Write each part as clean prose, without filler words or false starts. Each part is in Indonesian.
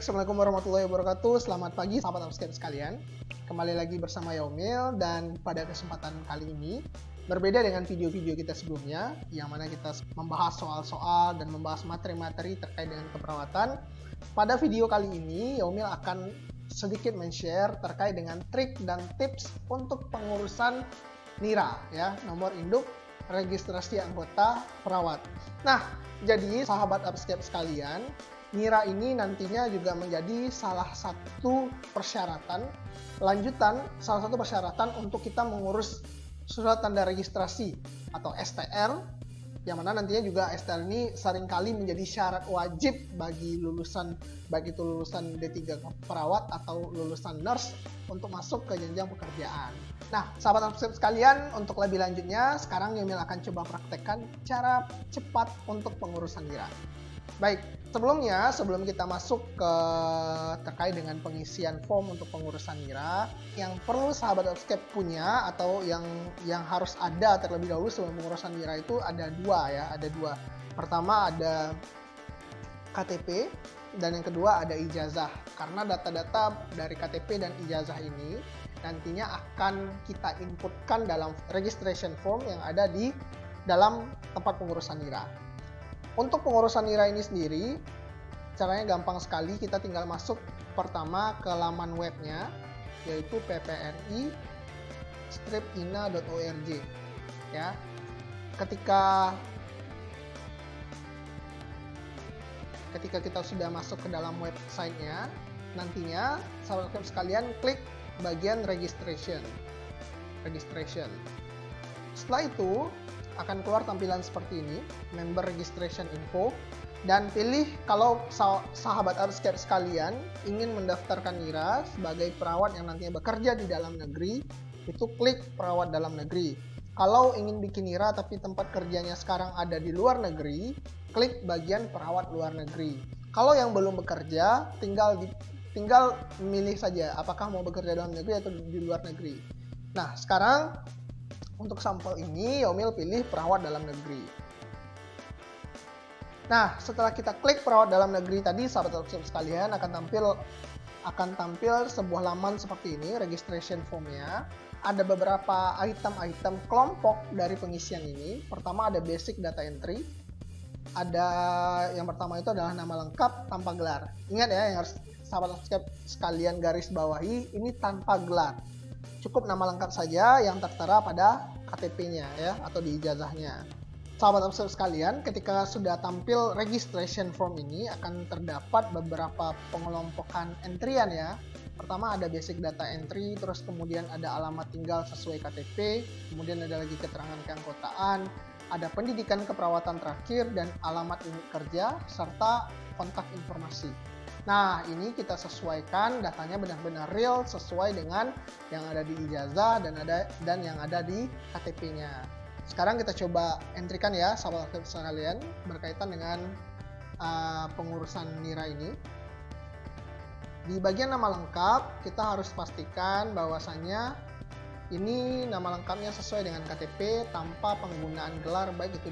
Assalamualaikum warahmatullahi wabarakatuh. Selamat pagi sahabat Upscape sekalian. Kembali lagi bersama Yaumil, dan pada kesempatan kali ini berbeda dengan video-video kita sebelumnya yang mana kita membahas soal-soal dan membahas materi-materi terkait dengan keperawatan. Pada video kali ini Yaumil akan sedikit men-share terkait dengan trik dan tips untuk pengurusan NIRA ya, nomor induk registrasi anggota perawat. Nah, jadi sahabat Upscape sekalian, NIRA ini nantinya juga menjadi salah satu persyaratan untuk kita mengurus surat tanda registrasi atau STR, yang mana nantinya juga STR ini seringkali menjadi syarat wajib bagi lulusan, baik itu lulusan D3 perawat atau lulusan nurse untuk masuk ke jenjang pekerjaan. Nah, sahabat Upscape sekalian, untuk lebih lanjutnya sekarang Yaumil akan coba praktekkan cara cepat untuk pengurusan NIRA. Baik, sebelum kita masuk ke terkait dengan pengisian form untuk pengurusan NIRA, yang perlu sahabat Upscape punya atau yang harus ada terlebih dahulu sebelum pengurusan NIRA itu ada dua. Pertama ada KTP dan yang kedua ada ijazah. Karena data-data dari KTP dan ijazah ini nantinya akan kita inputkan dalam registration form yang ada di dalam tempat pengurusan NIRA. Untuk pengurusan NIRA ini sendiri, caranya gampang sekali. Kita tinggal masuk pertama ke laman webnya, yaitu ppri-ina.org. Ya, ketika kita sudah masuk ke dalam websitenya, nantinya sahabat sekalian klik bagian registration. Setelah itu akan keluar tampilan seperti ini, member registration info, dan pilih kalau sahabat Upscape sekalian ingin mendaftarkan NIRA sebagai perawat yang nantinya bekerja di dalam negeri, itu klik perawat dalam negeri. Kalau ingin bikin NIRA tapi tempat kerjanya sekarang ada di luar negeri, klik bagian perawat luar negeri. Kalau yang belum bekerja, tinggal milih saja apakah mau bekerja dalam negeri atau di luar negeri. Nah, sekarang untuk sampel ini Yaumil pilih perawat dalam negeri. Nah, setelah kita klik perawat dalam negeri tadi, sahabat Upscape sekalian akan tampil sebuah laman seperti ini, registration formnya. Ada beberapa item kelompok dari pengisian ini. Pertama ada basic data entry. Yang pertama itu adalah nama lengkap tanpa gelar. Ingat ya, yang harus sahabat Upscape sekalian garis bawahi, ini tanpa gelar. Cukup nama lengkap saja yang tertera pada KTP-nya ya, atau di ijazahnya. Sahabat Upscape sekalian, ketika sudah tampil registration form ini akan terdapat beberapa pengelompokan entrian ya. Pertama ada basic data entry, terus kemudian ada alamat tinggal sesuai KTP, kemudian ada lagi keterangan keanggotaan, ada pendidikan keperawatan terakhir dan alamat unit kerja serta kontak informasi. Nah, ini kita sesuaikan datanya benar-benar real sesuai dengan yang ada di ijazah dan yang ada di KTP-nya. Sekarang kita coba entrikan ya sahabat sekalian berkaitan dengan pengurusan NIRA ini. Di bagian nama lengkap kita harus pastikan bahwasannya ini nama lengkapnya sesuai dengan KTP tanpa penggunaan gelar, baik itu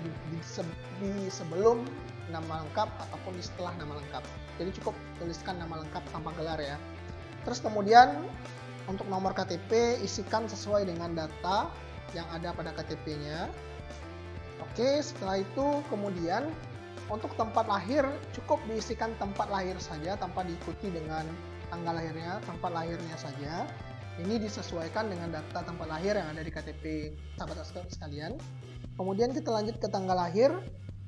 di sebelum nama lengkap ataupun di setelah nama lengkap. Jadi cukup tuliskan nama lengkap tanpa gelar ya. Terus kemudian untuk nomor KTP isikan sesuai dengan data yang ada pada KTP-nya. Oke, setelah itu kemudian untuk tempat lahir cukup diisikan tempat lahir saja tanpa diikuti dengan tanggal lahirnya, tempat lahirnya saja. Ini disesuaikan dengan data tempat lahir yang ada di KTP sahabat sekalian. Kemudian kita lanjut ke tanggal lahir.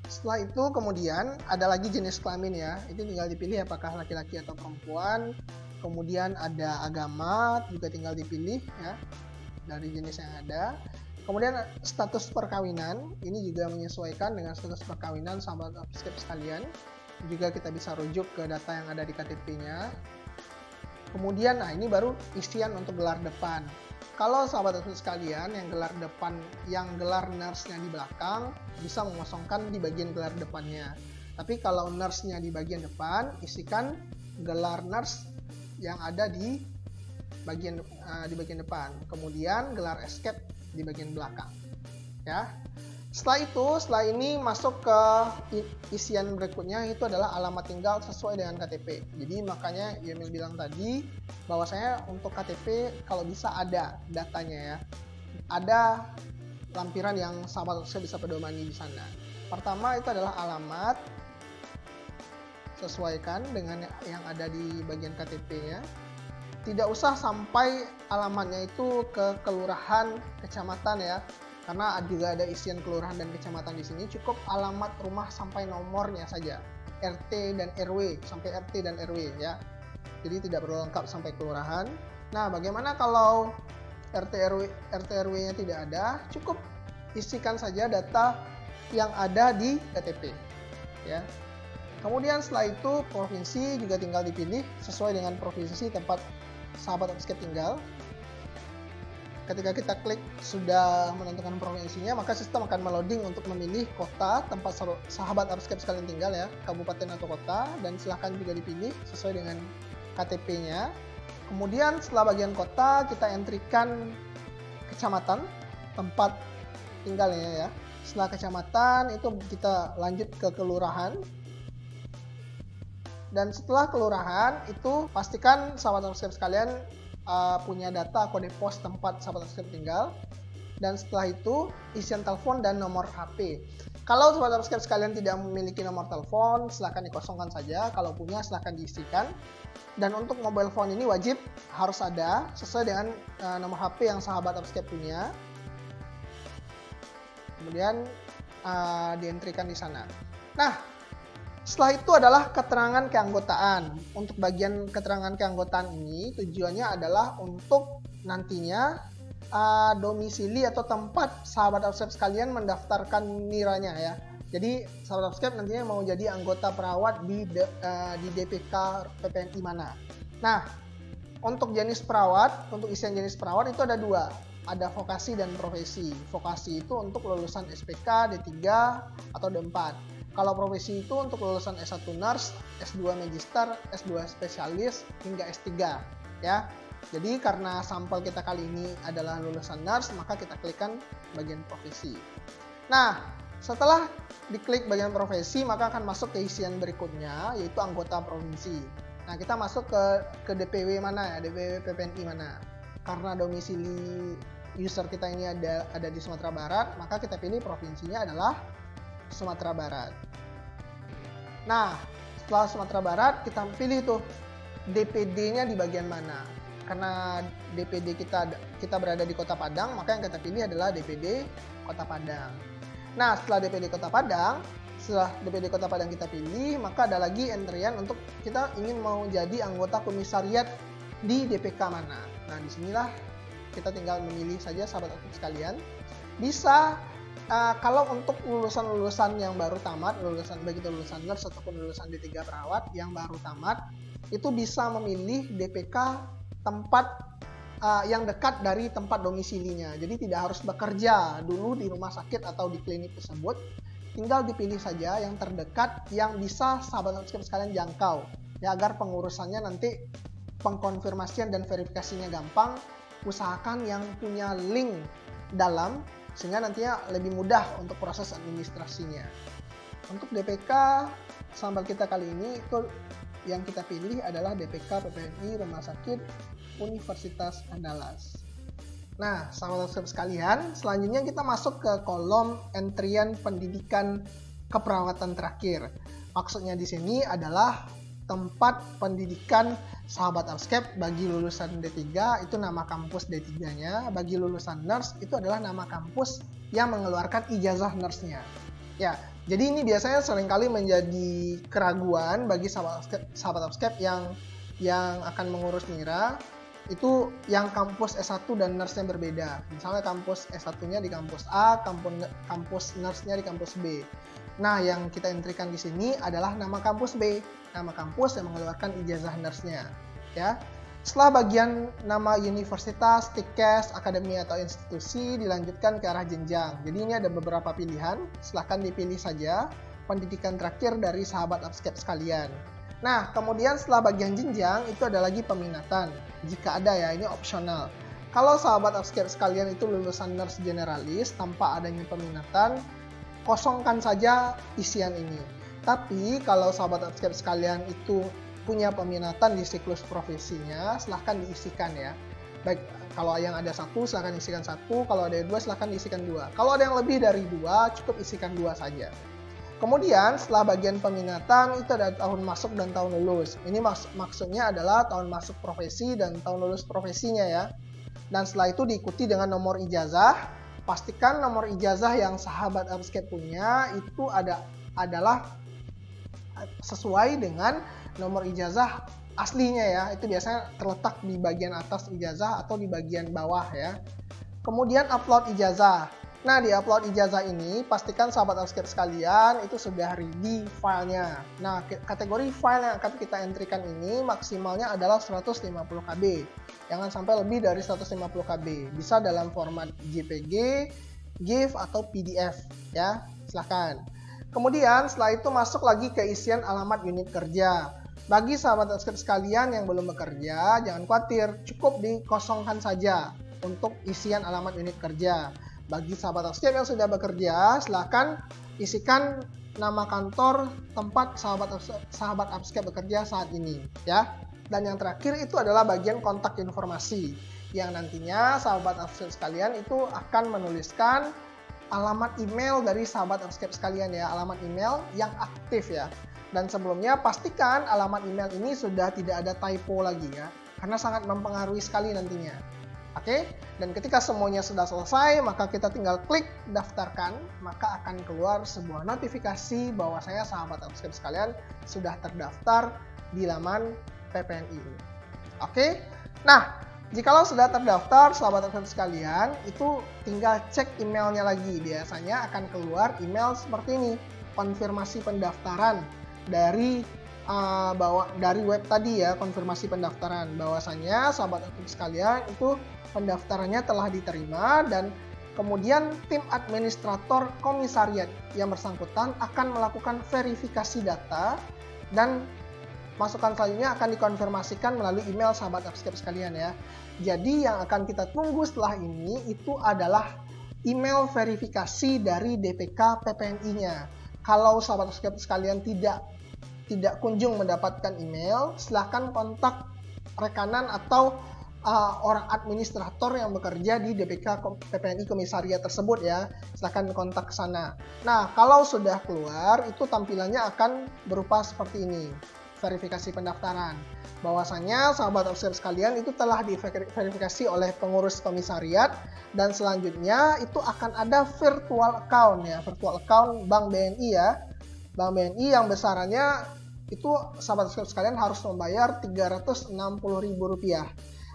Setelah itu kemudian ada lagi jenis kelamin ya. Itu tinggal dipilih apakah laki-laki atau perempuan. Kemudian ada agama juga tinggal dipilih ya dari jenis yang ada. Kemudian status perkawinan ini juga menyesuaikan dengan status perkawinan sahabat Upscape sekalian. Juga kita bisa rujuk ke data yang ada di KTP-nya. Kemudian ini baru isian untuk gelar depan. Kalau sahabat sekalian yang gelar nurse-nya di belakang bisa mengosongkan di bagian gelar depannya. Tapi kalau nurse-nya di bagian depan, isikan gelar nurse yang ada di bagian depan. Kemudian gelar escape di bagian belakang. Ya. Setelah ini masuk ke isian berikutnya, itu adalah alamat tinggal sesuai dengan KTP. Jadi makanya Yemil bilang tadi bahwasanya untuk KTP kalau bisa ada datanya ya. Ada lampiran yang sahabat saya bisa pedomani di sana. Pertama itu adalah alamat, sesuaikan dengan yang ada di bagian KTP-nya. Tidak usah sampai alamatnya itu ke kelurahan, kecamatan ya. Karena juga ada isian kelurahan dan kecamatan di sini, cukup alamat rumah sampai nomornya saja. RT dan RW, sampai RT dan RW ya. Jadi tidak perlu lengkap sampai kelurahan. Nah, bagaimana kalau RT RW-nya tidak ada? Cukup isikan saja data yang ada di KTP ya. Kemudian setelah itu provinsi juga tinggal dipilih sesuai dengan provinsi tempat sahabat Upscape tinggal. Ketika kita klik sudah menentukan provinsinya, maka sistem akan meloading untuk memilih kota tempat sahabat Upscape sekalian tinggal ya, kabupaten atau kota, dan silahkan juga dipilih sesuai dengan KTP-nya. Kemudian setelah bagian kota, kita entrykan kecamatan tempat tinggalnya ya. Setelah kecamatan itu kita lanjut ke kelurahan. Dan setelah kelurahan itu pastikan sahabat Upscape sekalian punya data kode pos tempat sahabat Upscape tinggal. Dan setelah itu isian telepon dan nomor HP. Kalau sahabat Upscape sekalian tidak memiliki nomor telepon, silahkan dikosongkan saja. Kalau punya silahkan diisikan. Dan untuk mobile phone ini wajib harus ada sesuai dengan nomor HP yang sahabat Upscape punya. Kemudian dientrykan di sana. Nah, setelah itu adalah keterangan keanggotaan. Untuk bagian keterangan keanggotaan ini tujuannya adalah untuk nantinya domisili atau tempat sahabat Upscape sekalian mendaftarkan niranya ya. Jadi sahabat Upscape nantinya mau jadi anggota perawat di DPK PPNI mana. Nah, untuk jenis perawat, untuk isian jenis perawat itu ada dua. Ada vokasi dan profesi. Vokasi itu untuk lulusan SPK, D3, atau D4. Kalau profesi itu untuk lulusan S1 Nurse, S2 Magister, S2 Spesialis, hingga S3 ya. Jadi karena sampel kita kali ini adalah lulusan Nurse, maka kita klikkan bagian profesi. Nah, setelah diklik bagian profesi, maka akan masuk ke isian berikutnya, yaitu anggota provinsi. Nah, kita masuk ke DPW mana ya, DPW PPNI mana. Karena domisili user kita ini ada di Sumatera Barat, maka kita pilih provinsinya adalah Sumatera Barat. Nah, setelah Sumatera Barat kita pilih tuh DPD-nya di bagian mana. Karena DPD kita berada di Kota Padang, maka yang kita pilih adalah DPD Kota Padang. Nah, setelah DPD Kota Padang kita pilih, maka ada lagi entryan untuk kita ingin mau jadi anggota komisariat di DPK mana. Nah, disinilah kita tinggal memilih saja sahabat sekalian. Bisa kalau untuk lulusan-lulusan yang baru tamat, baik itu lulusan nurse ataupun lulusan D3 perawat yang baru tamat, itu bisa memilih DPK tempat yang dekat dari tempat domisilinya. Jadi tidak harus bekerja dulu di rumah sakit atau di klinik tersebut. Tinggal dipilih saja yang terdekat yang bisa sahabat Upscape sekalian jangkau. Ya, agar pengurusannya nanti pengkonfirmasian dan verifikasinya gampang. Usahakan yang punya link dalam sehingga nantinya lebih mudah untuk proses administrasinya. Untuk DPK sampel kita kali ini itu yang kita pilih adalah DPK PPNI Rumah Sakit Universitas Andalas. Nah, sahabat sekalian, selanjutnya kita masuk ke kolom entryan pendidikan keperawatan terakhir. Maksudnya di sini adalah tempat pendidikan sahabat Upscape. Bagi lulusan D3 itu nama kampus D3-nya, bagi lulusan nurse itu adalah nama kampus yang mengeluarkan ijazah nurse-nya. Jadi ini biasanya seringkali menjadi keraguan bagi sahabat Upscape yang akan mengurus nira. Itu yang kampus S1 dan nurse-nya berbeda. Misalnya kampus S1-nya di kampus A, kampus nurse-nya di kampus B. Nah, yang kita entrykan di sini adalah nama kampus B, nama kampus yang mengeluarkan ijazah nurse-nya. Ya. Setelah bagian nama universitas, tikes, akademi atau institusi dilanjutkan ke arah jenjang. Jadi ini ada beberapa pilihan, silahkan dipilih saja pendidikan terakhir dari sahabat Upscape sekalian. Nah, kemudian setelah bagian jenjang itu ada lagi peminatan. Jika ada ya, ini opsional. Kalau sahabat Upscape sekalian itu lulusan nurse generalis tanpa adanya peminatan, kosongkan saja isian ini. Tapi kalau sahabat Upscape sekalian itu punya peminatan di siklus profesinya, silahkan diisikan ya. Baik, kalau yang ada satu silahkan isikan satu, kalau ada dua silahkan diisikan dua. Kalau ada yang lebih dari dua, cukup isikan dua saja. Kemudian setelah bagian peminatan itu ada tahun masuk dan tahun lulus. Ini maksudnya adalah tahun masuk profesi dan tahun lulus profesinya ya. Dan setelah itu diikuti dengan nomor ijazah. Pastikan nomor ijazah yang sahabat Upscape punya itu adalah sesuai dengan nomor ijazah aslinya ya. Itu biasanya terletak di bagian atas ijazah atau di bagian bawah ya. Kemudian upload ijazah. Nah, di upload ijazah ini pastikan sahabat Upscape sekalian itu sudah ready filenya. Nah, kategori file yang akan kita entrykan ini maksimalnya adalah 150 KB. Jangan sampai lebih dari 150 KB. Bisa dalam format JPG, GIF atau PDF ya. Silahkan. Kemudian setelah itu masuk lagi ke isian alamat unit kerja. Bagi sahabat Upscape sekalian yang belum bekerja, jangan khawatir, cukup dikosongkan saja untuk isian alamat unit kerja. Bagi sahabat Upscape yang sudah bekerja, silahkan isikan nama kantor tempat sahabat Upscape bekerja saat ini ya. Dan yang terakhir itu adalah bagian kontak informasi yang nantinya sahabat Upscape sekalian itu akan menuliskan alamat email dari sahabat Upscape sekalian ya, alamat email yang aktif ya. Dan sebelumnya pastikan alamat email ini sudah tidak ada typo lagi ya, karena sangat mempengaruhi sekali nantinya. Oke, dan ketika semuanya sudah selesai, maka kita tinggal klik daftarkan, maka akan keluar sebuah notifikasi bahwa saya sahabat Upscape sekalian sudah terdaftar di laman PPNI. Oke, nah jikalau sudah terdaftar sahabat Upscape sekalian, itu tinggal cek emailnya lagi. Biasanya akan keluar email seperti ini, konfirmasi pendaftaran dari web tadi ya, konfirmasi pendaftaran bahwasanya sahabat Upscape sekalian itu pendaftarannya telah diterima, dan kemudian tim administrator komisariat yang bersangkutan akan melakukan verifikasi data dan masukan selanjutnya akan dikonfirmasikan melalui email sahabat Upscape sekalian ya. Jadi yang akan kita tunggu setelah ini itu adalah email verifikasi dari DPK PPNI-nya. Kalau sahabat Upscape sekalian tidak kunjung mendapatkan email, silahkan kontak rekanan atau orang administrator yang bekerja di DPK PPNI komisariat tersebut ya. Silahkan kontak ke sana. Nah, kalau sudah keluar itu tampilannya akan berupa seperti ini, verifikasi pendaftaran. Bahwasanya sahabat Upscape sekalian itu telah diverifikasi oleh pengurus komisariat, dan selanjutnya itu akan ada virtual account ya, virtual account Bank BNI ya. Bank BNI yang besarannya itu sahabat Upscape sekalian harus membayar Rp360.000.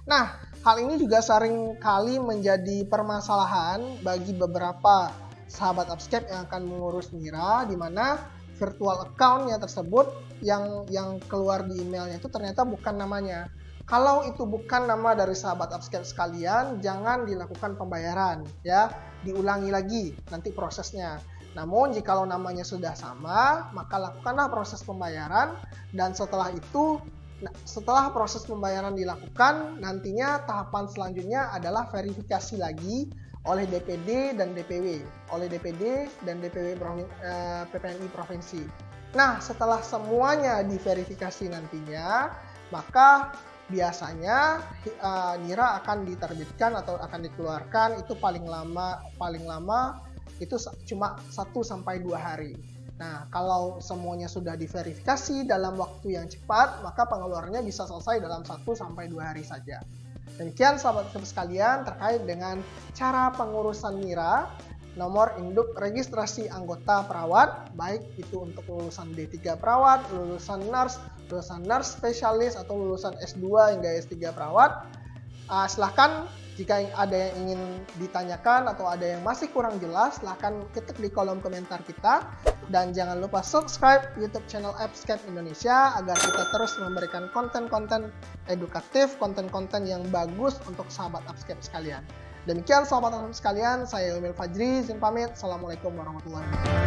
Nah, hal ini juga sering kali menjadi permasalahan bagi beberapa sahabat Upscape yang akan mengurus NIRA, di mana virtual account-nya tersebut yang keluar di emailnya itu ternyata bukan namanya. Kalau itu bukan nama dari sahabat Upscape sekalian, jangan dilakukan pembayaran ya, diulangi lagi nanti prosesnya. Namun jikalau namanya sudah sama, maka lakukanlah proses pembayaran, dan setelah itu setelah proses pembayaran dilakukan, nantinya tahapan selanjutnya adalah verifikasi lagi oleh DPD dan DPW, PPNI Provinsi. Nah, setelah semuanya diverifikasi nantinya, maka biasanya NIRA akan diterbitkan atau akan dikeluarkan itu paling lama itu cuma 1-2 hari. Nah, kalau semuanya sudah diverifikasi dalam waktu yang cepat, maka pengeluarannya bisa selesai dalam 1-2 hari saja. Demikian sahabat sekalian terkait dengan cara pengurusan NIRA, nomor induk registrasi anggota perawat, baik itu untuk lulusan D3 perawat, lulusan nurse spesialis, atau lulusan S2 hingga S3 perawat. Silahkan jika ada yang ingin ditanyakan atau ada yang masih kurang jelas, silahkan ketik di kolom komentar kita. Dan jangan lupa subscribe YouTube channel Upscape Indonesia agar kita terus memberikan konten-konten edukatif, konten-konten yang bagus untuk sahabat Upscape sekalian. Demikian sahabat Upscape sekalian, saya Umil Fajri, izin pamit. Assalamualaikum warahmatullahi wabarakatuh.